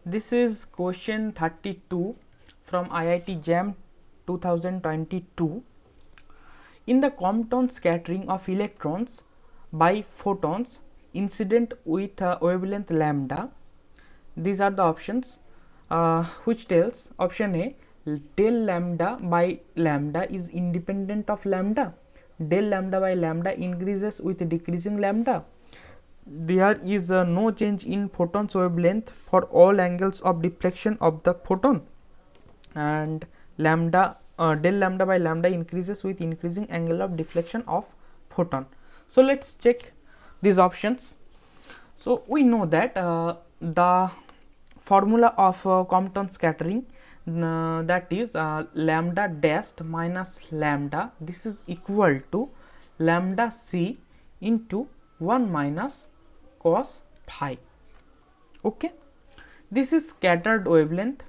This is question 32 from IIT JAM 2022. In the Compton scattering of electrons by photons incident with wavelength lambda, these are the options which tells option A, del lambda by lambda is independent of lambda. Del lambda by lambda increases with decreasing lambda. There is no change in photon's wavelength for all angles of deflection of the photon, and lambda del lambda by lambda increases with increasing angle of deflection of photon. So let's check these options. So we know that the formula of Compton scattering, that is lambda dashed minus lambda, this is equal to lambda c into 1 minus cos phi. Okay, this is scattered wavelength,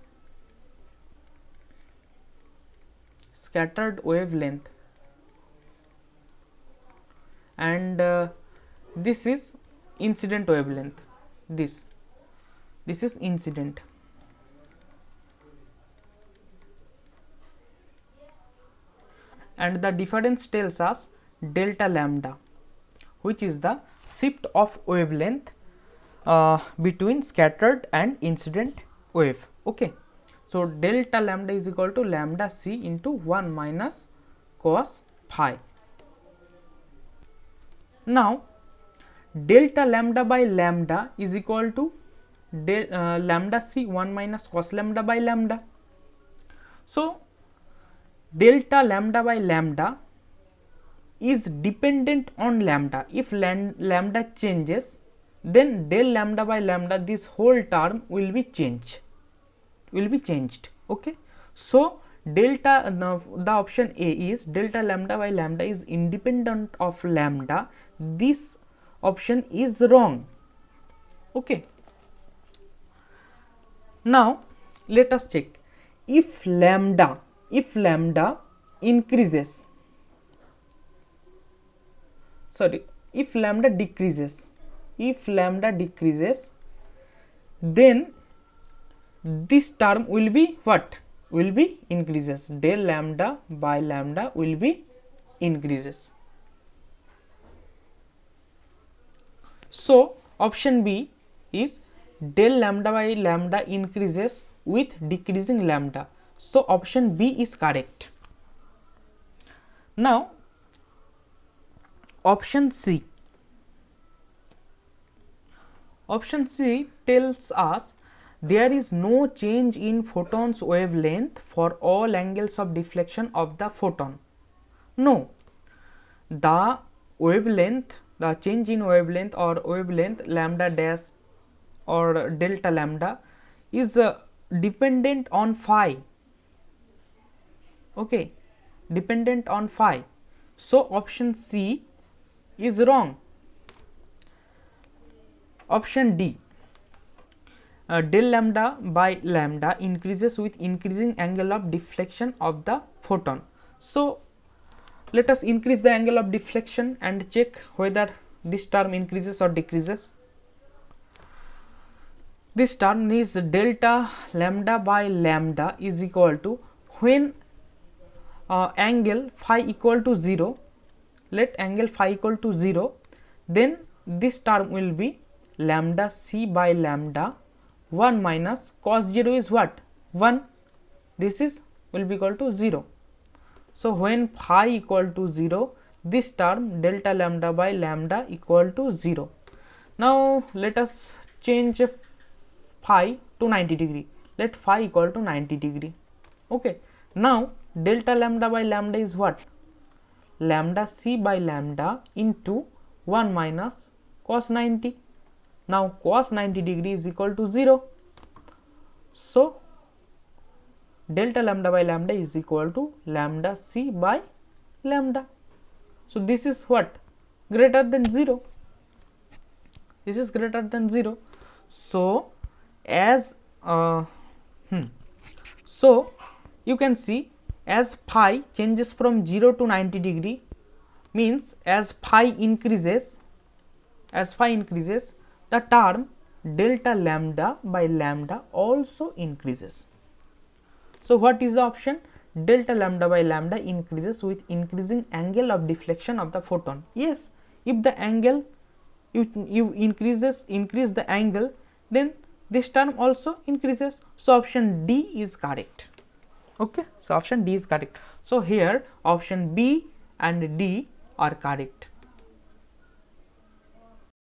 and this is incident wavelength. This is incident, and the difference tells us delta lambda, which is the shift of wavelength between scattered and incident wave. Okay, so delta lambda is equal to lambda c into 1 minus cos phi. Now delta lambda by lambda is equal to lambda c 1 minus cos lambda by lambda. So delta lambda by lambda is dependent on lambda. If lambda changes, then del lambda by lambda, this whole term will be changed. Okay, so delta, the option A is delta lambda by lambda is independent of lambda. This option is wrong. Okay, now let us check. If lambda increases, if lambda decreases, then this term will be what? Will be increases. Del lambda by lambda will be increases. So option B is del lambda by lambda increases with decreasing lambda. So option B is correct. Now option C tells us there is no change in photon's wavelength for all angles of deflection of the photon. No, the wavelength, the change in wavelength or wavelength lambda dash or delta lambda is dependent on phi. Okay, dependent on phi. So option C is wrong. Option D, del lambda by lambda increases with increasing angle of deflection of the photon. So let us increase the angle of deflection and check whether this term increases or decreases. This term is delta lambda by lambda is equal to, when angle phi equal to 0, let angle phi equal to 0, then this term will be lambda c by lambda 1 minus cos 0 is what? 1. This is will be equal to 0. So when phi equal to 0, this term delta lambda by lambda equal to 0. Now let us change phi to 90 degree. Let phi equal to 90 degree. Okay, now delta lambda by lambda is what? Lambda c by lambda into 1 minus cos 90. Now cos 90 degree is equal to 0. So delta lambda by lambda is equal to lambda c by lambda. So this is what? Greater than 0. This is greater than 0. So as so you can see, as phi changes from 0 to 90 degree, means as phi increases, the term delta lambda by lambda also increases. So what is the option? Delta lambda by lambda increases with increasing angle of deflection of the photon. Yes, if the angle you increase the angle, then this term also increases. So option D is correct. Okay, so option D is correct. So here option B and D are correct.